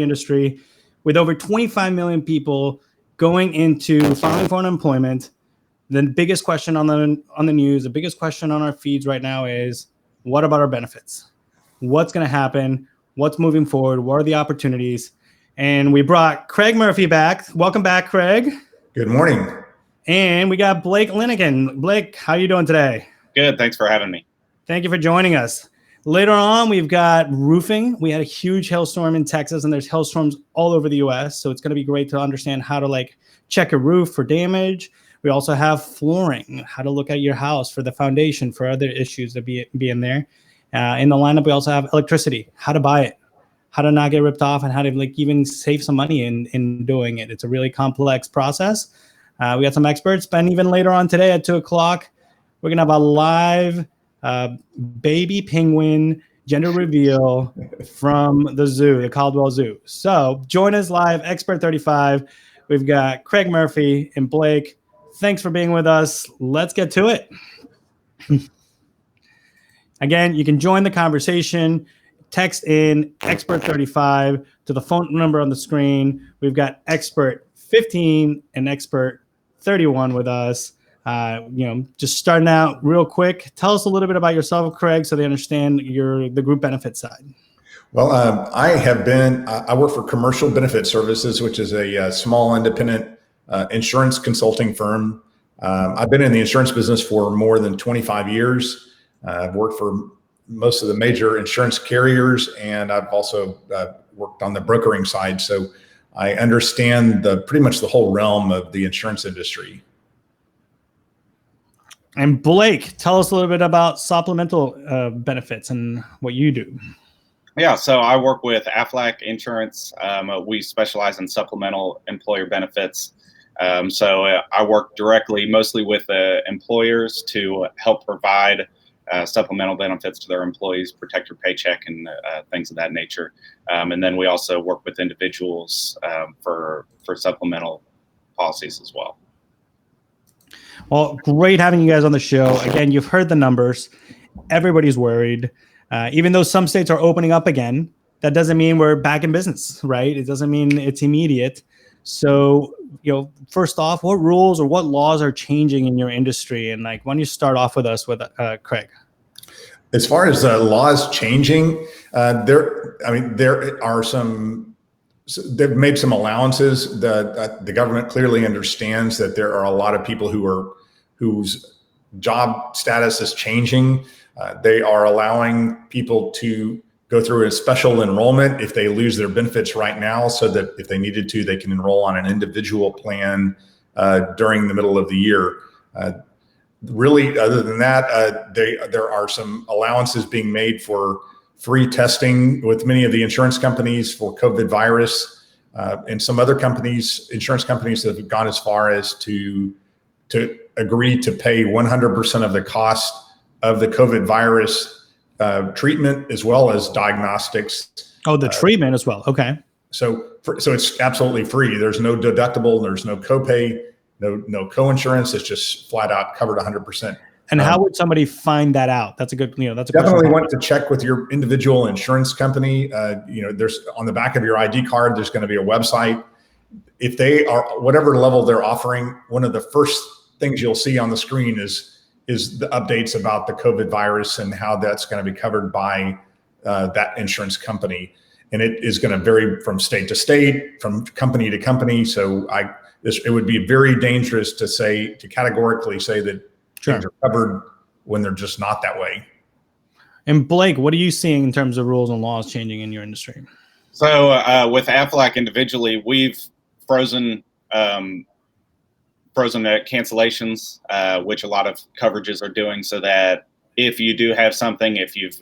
industry, with over 25 million people going into filing for unemployment. The biggest question on the news, the biggest question on our feeds right now is, what about our benefits? What's going to happen? What's moving forward? What are the opportunities? And we brought Craig Murphy back. Welcome back, Craig. Good morning. And we got Blake Linigan. Blake, how are you doing today? Good. Thanks for having me. Thank you for joining us. Later on, we've got roofing. We had a huge hailstorm in Texas, and there's hailstorms all over the U.S., so it's going to be great to understand how to check a roof for damage. We also have flooring, how to look at your house for the foundation, for other issues that be in there. In the lineup, we also have electricity, how to buy it, how to not get ripped off, and how to even save some money in doing it. It's a really complex process. We got some experts, and even later on today at 2 o'clock, we're going to have a live baby penguin gender reveal from the zoo, the Caldwell Zoo. So join us live, Expert35. We've got Craig Murphy and Blake. Thanks for being with us. Let's get to it. Again, you can join the conversation. Text in Expert35 to the phone number on the screen. We've got Expert15 and Expert31 with us. Just starting out real quick. Tell us a little bit about yourself, Craig, so they understand the group benefit side. Well, I work for Commercial Benefit Services, which is a small independent insurance consulting firm. I've been in the insurance business for more than 25 years. I've worked for most of the major insurance carriers, and I've also worked on the brokering side. So I understand pretty much the whole realm of the insurance industry. And Blake, tell us a little bit about supplemental benefits and what you do. Yeah, so I work with Aflac Insurance. We specialize in supplemental employer benefits. So I work directly, mostly with employers to help provide supplemental benefits to their employees, protect your paycheck, and things of that nature. And then we also work with individuals for supplemental policies as well. Well, great having you guys on the show. Again, you've heard the numbers. Everybody's worried. Even though some states are opening up again, that doesn't mean we're back in business, right? It doesn't mean it's immediate. So, first off, what rules or what laws are changing in your industry? And why don't you start off with us with Craig? As far as laws changing, there are some. They've made some allowances. The government clearly understands that there are a lot of people whose job status is changing. They are allowing people to go through a special enrollment if they lose their benefits right now, so that if they needed to, they can enroll on an individual plan during the middle of the year. Really, other than that, there are some allowances being made for free testing with many of the insurance companies for COVID virus, and some other insurance companies that have gone as far as to agree to pay 100% of the cost of the COVID virus treatment as well as diagnostics. Oh, the treatment as well. Okay. So it's absolutely free. There's no deductible. There's no copay, no co-insurance. It's just flat out covered 100%. And how would somebody find that out? That's a good, that's a definitely question. Want to check with your individual insurance company. There's on the back of your ID card, there's going to be a website. If they are whatever level they're offering, one of the first things you'll see on the screen is the updates about the COVID virus and how that's going to be covered by that insurance company. And it is going to vary from state to state, from company to company. So it would be very dangerous to categorically say that things are covered when they're just not that way. And Blake, what are you seeing in terms of rules and laws changing in your industry? So with Aflac individually, we've frozen cancellations, which a lot of coverages are doing, so that if you do have something, if you've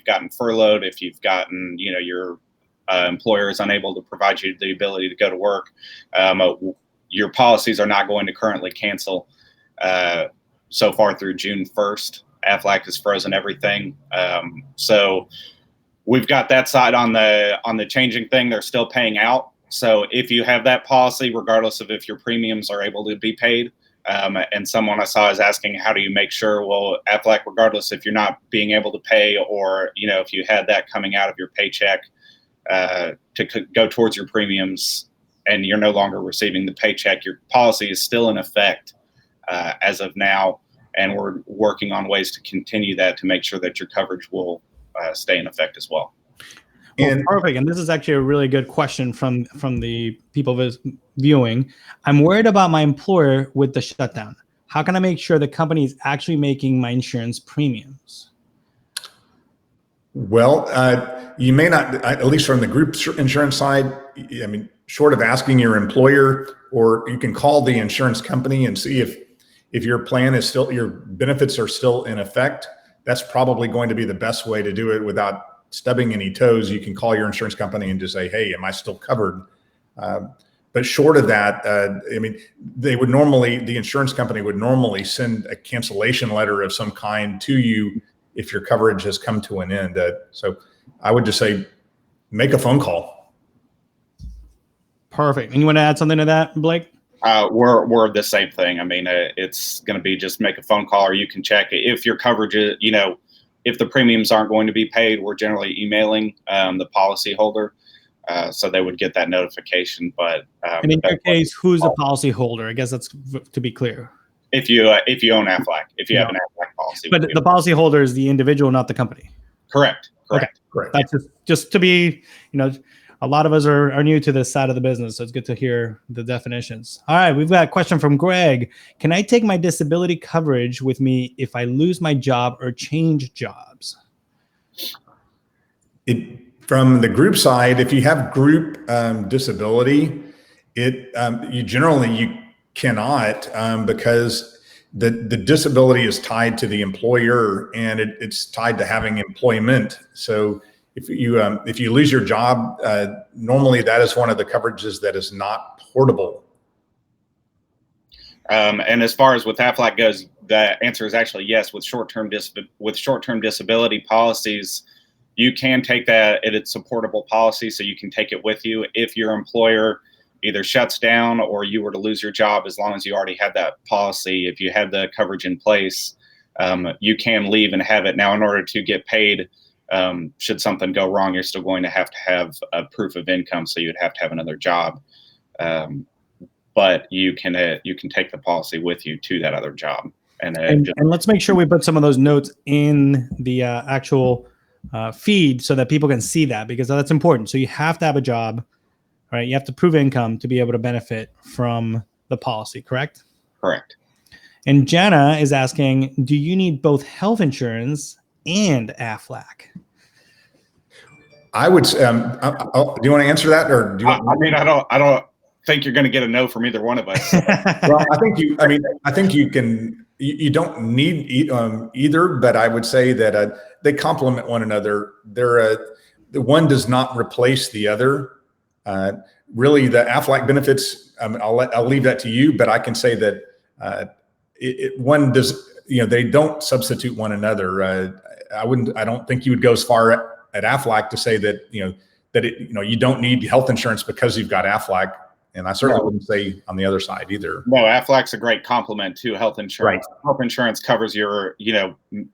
gotten furloughed, if you've gotten, your employer is unable to provide you the ability to go to work, your policies are not going to currently cancel. So far through June 1st, Aflac has frozen everything. So we've got that side on the changing thing. They're still paying out. So if you have that policy, regardless of if your premiums are able to be paid, and someone I saw is asking, how do you make sure? Well, Aflac, regardless if you're not being able to pay, or if you had that coming out of your paycheck, go towards your premiums, and you're no longer receiving the paycheck, your policy is still in effect as of now, and we're working on ways to continue that to make sure that your coverage will stay in effect as well. Well, perfect. And this is actually a really good question from the people viewing. I'm worried about my employer with the shutdown. How can I make sure the company is actually making my insurance premiums? Well, you may not, at least from the group insurance side, I mean, short of asking your employer, or you can call the insurance company and see if your plan is still, your benefits are still in effect. That's probably going to be the best way to do it without stubbing any toes. You can call your insurance company and just say, hey, am I still covered? But short of that, I mean, the insurance company would normally send a cancellation letter of some kind to you if your coverage has come to an end. So I would just say, make a phone call. Perfect. And you want to add something to that, Blake? We're the same thing. I mean, it's going to be just make a phone call, or you can check if your coverage is, if the premiums aren't going to be paid, we're generally emailing the policyholder, so they would get that notification. But and in your case, who's the policyholder? I guess that's to be clear. If you own Aflac, if you have an Aflac policy, but the policyholder is the individual, not the company. Correct. Okay. Correct. That's just to be, a lot of us are new to this side of the business, so it's good to hear the definitions. All right, we've got a question from Greg. Can I take my disability coverage with me if I lose my job or change jobs? From the group side, if you have group disability, you cannot, because the disability is tied to the employer, and it's tied to having employment. So if you lose your job, normally that is one of the coverages that is not portable. And as far as with Aflac goes, the answer is actually yes. With short-term disability policies, you can take that, it's a portable policy, so you can take it with you. If your employer either shuts down or you were to lose your job, as long as you already had that policy, if you have the coverage in place, you can leave and have it. Now, in order to get paid, should something go wrong, you're still going to have a proof of income, so you'd have to have another job. But you can take the policy with you to that other job. And let's make sure we put some of those notes in the actual feed so that people can see that, because that's important. So you have to have a job, right? You have to prove income to be able to benefit from the policy, correct? Correct. And Jenna is asking, do you need both health insurance and Aflac? I would. Do you want to answer that, or do you? I don't think you're going to get a no from either one of us. Well, I think you can. You don't need either, but I would say that they complement one another. The one does not replace the other. Really, the Aflac benefits, I'll leave that to you, but I can say that one does. They don't substitute one another. I don't think you would go as far at Aflac to say that you don't need health insurance because you've got Aflac. And I certainly wouldn't say on the other side either. No, Aflac's a great complement to health insurance. Right. Health insurance covers your,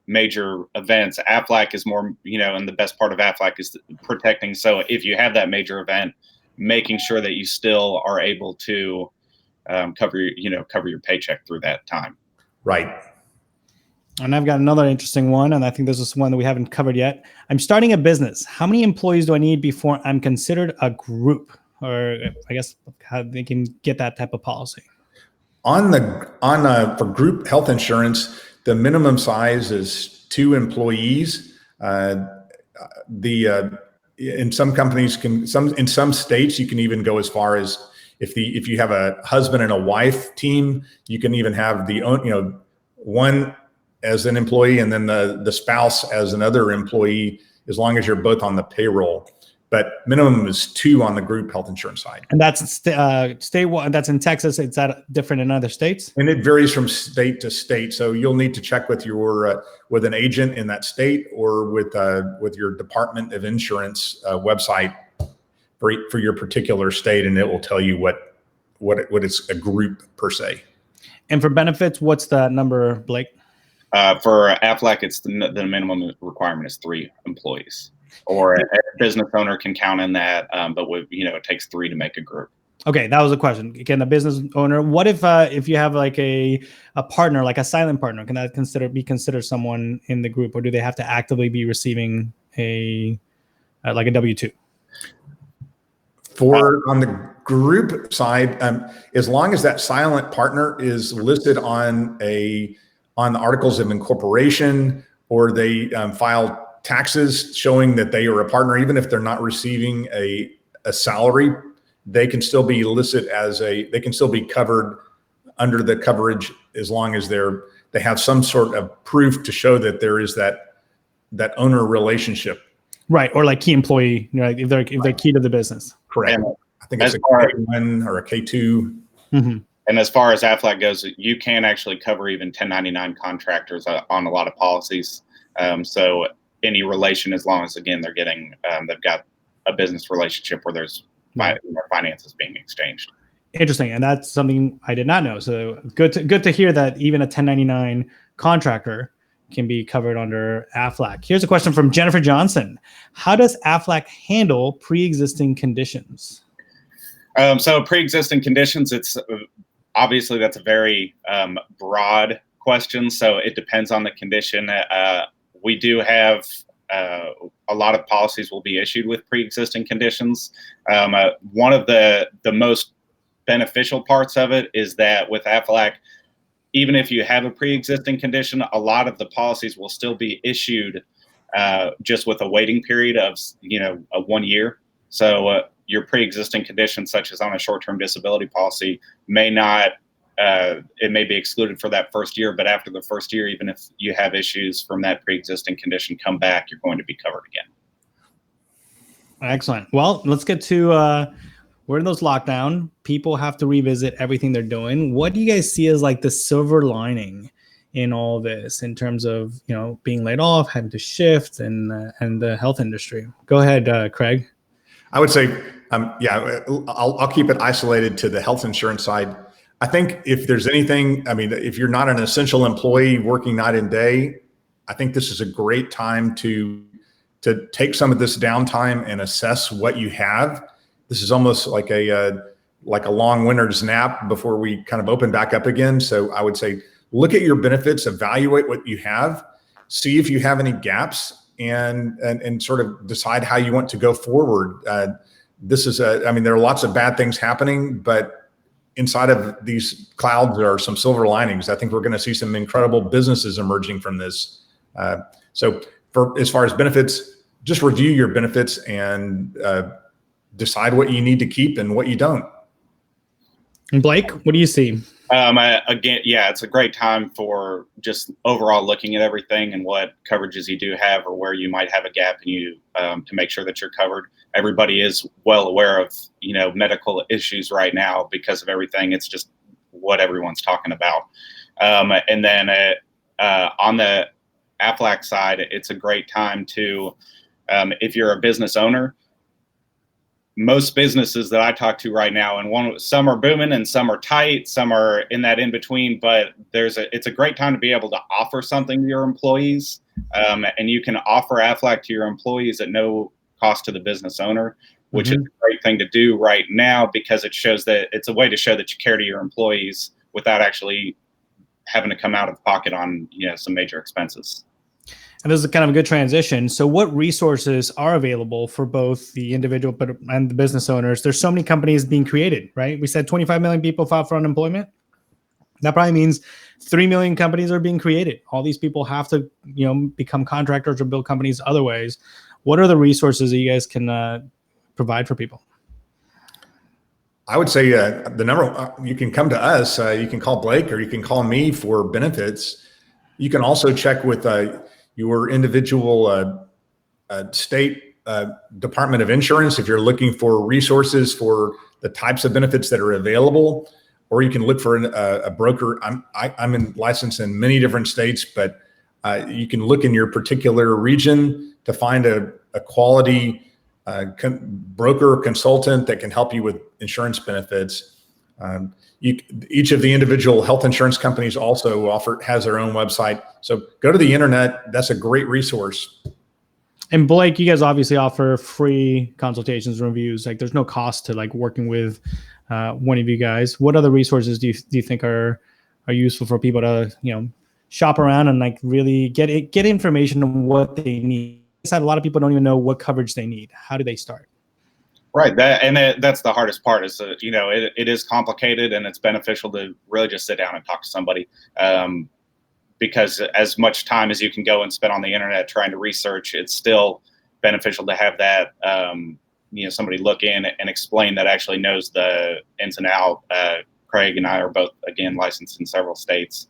major events. Aflac is more, and the best part of Aflac is protecting. So if you have that major event, making sure that you still are able to cover your paycheck through that time. Right. And I've got another interesting one, and I think this is one that we haven't covered yet. I'm starting a business. How many employees do I need before I'm considered a group? Or I guess how they can get that type of policy. For group health insurance, the minimum size is 2 employees. In some companies in some states, you can even go as far as if you have a husband and a wife team, you can even have one as an employee and then the spouse as another employee, as long as you're both on the payroll. But minimum is 2 on the group health insurance side. And that's statewide. That's in Texas. Is that different in other states? And it varies from state to state. So you'll need to check with with an agent in that state or with your Department of Insurance website for your particular state, and it will tell you what it's a group per se. And for benefits, what's the number, Blake? For Aflac, it's the minimum requirement is 3 employees. or a business owner can count in that. But it takes 3 to make a group. Okay, that was a question. Can the business owner? What if you have like a partner, like a silent partner? Can that be considered someone in the group, or do they have to actively be receiving like a W-2? On the group side, as long as that silent partner is listed on the articles of incorporation, or they file taxes showing that they are a partner, even if they're not receiving a salary, they can still be listed they can still be covered under the coverage, as long as they have some sort of proof to show that there is that owner relationship. Right, or like key employee, if they're key to the business. Correct. I think it's a K1 or a K2. Mm-hmm. And as far as Aflac goes, you can actually cover even 1099 contractors on a lot of policies. So any relation, as long as, again, they're getting, they've got a business relationship where there's finances being exchanged. Interesting, and that's something I did not know. So good to hear that even a 1099 contractor can be covered under Aflac. Here's a question from Jennifer Johnson. How does Aflac handle pre-existing conditions? So pre-existing conditions, it's obviously that's a very broad question. So it depends on the condition. We do have a lot of policies will be issued with pre-existing conditions. One of the most beneficial parts of it is that with Aflac, even if you have a pre-existing condition, a lot of the policies will still be issued just with a waiting period of 1 year. So your pre-existing condition, such as on a short-term disability policy, may not it may be excluded for that first year, but after the first year, even if you have issues from that pre-existing condition come back, you're going to be covered again. Excellent. Well, let's get to we're in those lockdown. People have to revisit everything they're doing. What do you guys see as like the silver lining in all this, in terms of being laid off, having to shift, and the health industry? Go ahead, Craig. I would say, I'll keep it isolated to the health insurance side. I think if there's anything, if you're not an essential employee working night and day, I think this is a great time to take some of this downtime and assess what you have. This is almost like a long winter's nap before we kind of open back up again. So I would say, look at your benefits, evaluate what you have, see if you have any gaps, and sort of decide how you want to go forward. There are lots of bad things happening, but inside of these clouds, there are some silver linings. I think we're going to see some incredible businesses emerging from this. So as far as benefits, just review your benefits and decide what you need to keep and what you don't. And Blake, what do you see? It's a great time for just overall looking at everything and what coverages you do have, or where you might have a gap in you, to make sure that you're covered. Everybody is well aware of medical issues right now because of everything. It's just what everyone's talking about. And then on the Aflac side, it's a great time to, if you're a business owner. Most businesses that I talk to right now, and some are booming and some are tight, some are in that in between, but it's a great time to be able to offer something to your employees. And you can offer Aflac to your employees at no cost to the business owner, which is a great thing to do right now, because it shows that it's a way to show that you care to your employees without actually having to come out of pocket on some major expenses. And this is kind of a good transition. So what resources are available for both the individual and the business owners? There's so many companies being created, right? We said 25 million people filed for unemployment. That probably means 3 million companies are being created. All these people have to, become contractors or build companies other ways. What are the resources that you guys can provide for people? I would say you can come to us. You can call Blake, or you can call me for benefits. You can also check with your individual state Department of Insurance if you're looking for resources for the types of benefits that are available, or you can look for a broker. I'm licensed in many different states, but you can look in your particular region to find a quality broker or consultant that can help you with insurance benefits. Each of the individual health insurance companies also has their own website. So go to the internet. That's a great resource. And Blake, you guys obviously offer free consultations and reviews. Like there's no cost to like working with one of you guys. What other resources do you think are useful for people to, shop around and like really get information on what they need? A lot of people don't even know what coverage they need. How do they start? Right. That's the hardest part is, it is complicated, and it's beneficial to really just sit down and talk to somebody. Because as much time as you can go and spend on the internet trying to research, it's still beneficial to have that, somebody look in and explain that actually knows the ins and out. Craig and I are both, again, licensed in several states.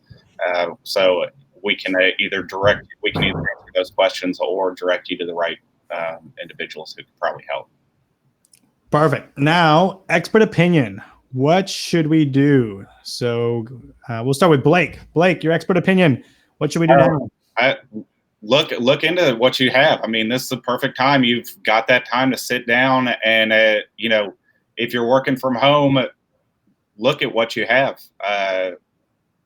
So we can either answer those questions or direct you to the right individuals who can probably help. Perfect. Now, expert opinion. What should we do? So we'll start with Blake. Blake, your expert opinion. What should we do now? Look into what you have. I mean, this is the perfect time. You've got that time to sit down and, if you're working from home, look at what you have.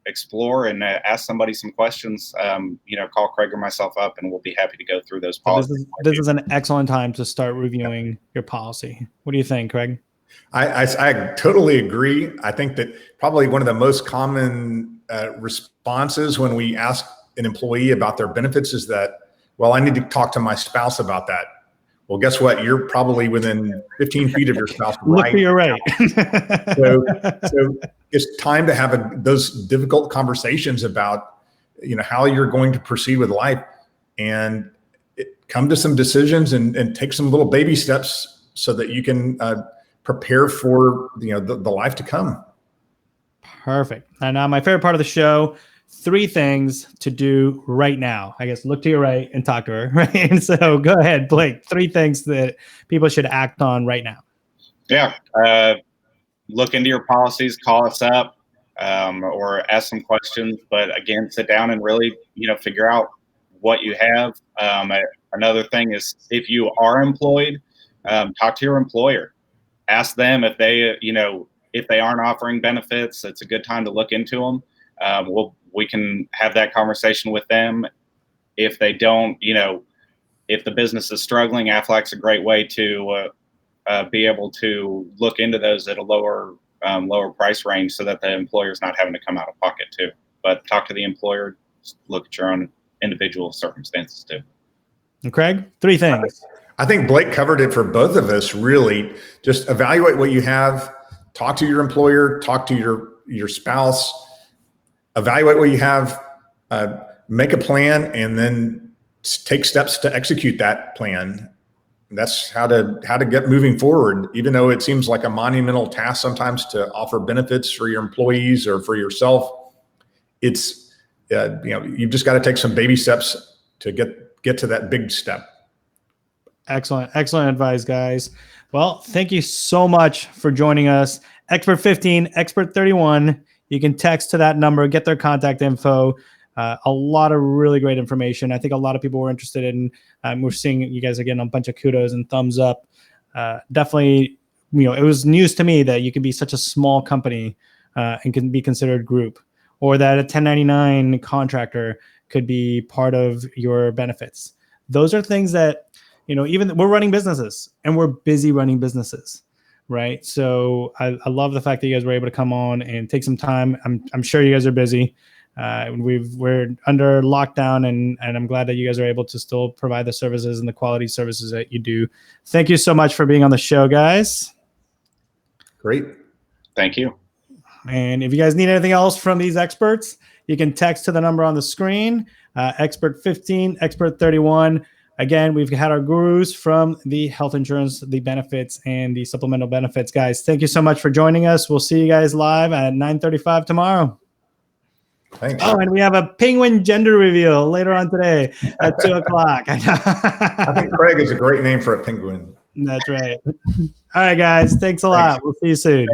Explore and ask somebody some questions. Call Craig or myself up, and we'll be happy to go through those policies. This is an excellent time to start reviewing your policy. What do you think, Craig? I totally agree. I think that probably one of the most common responses when we ask an employee about their benefits is that, well, I need to talk to my spouse about that. Well, guess what? You're probably within 15 feet of your spouse. Look to your right. So it's time to have those difficult conversations about, how you're going to proceed with life, and come to some decisions and take some little baby steps so that you can prepare for the life to come. Perfect. And now my favorite part of the show, 3 things to do right now. I guess look to your right and talk to her. Right. And so go ahead, Blake. 3 things that people should act on right now. Yeah. Look into your policies, call us up, or ask some questions. But again, sit down and really, figure out what you have. Another thing is, if you are employed, talk to your employer. Ask them if they, if they aren't offering benefits, it's a good time to look into them. We can have that conversation with them. If they don't, if the business is struggling, Aflac's a great way to be able to look into those at a lower price range, so that the employer's not having to come out of pocket too. But talk to the employer, look at your own individual circumstances too. And Craig, 3 things. I think Blake covered it for both of us. Really, just evaluate what you have. Talk to your employer. Talk to your spouse. Evaluate what you have. Make a plan, and then take steps to execute that plan. That's how to get moving forward. Even though it seems like a monumental task sometimes to offer benefits for your employees or for yourself, it's you've just got to take some baby steps to get to that big step. Excellent advice, guys. Well, thank you so much for joining us. Expert 15, Expert 31. You can text to that number, get their contact info. A lot of really great information. I think a lot of people were interested in. We're seeing you guys again, a bunch of kudos and thumbs up. Definitely, it was news to me that you can be such a small company and can be considered group, or that a 1099 contractor could be part of your benefits. Those are things that, even we're running businesses, and we're busy running businesses, right? So I love the fact that you guys were able to come on and take some time. I'm sure you guys are busy. We're under lockdown, and I'm glad that you guys are able to still provide the services and the quality services that you do. Thank you so much for being on the show, guys. Great. Thank you. And if you guys need anything else from these experts, you can text to the number on the screen, Expert 15, Expert 31. Again, we've had our gurus from the health insurance, the benefits, and the supplemental benefits. Guys, thank you so much for joining us. We'll see you guys live at 9:35 tomorrow. Thanks. Oh, and we have a penguin gender reveal later on today at 2:00. I think Craig is a great name for a penguin. That's right. All right, guys. Thanks a lot. We'll see you soon.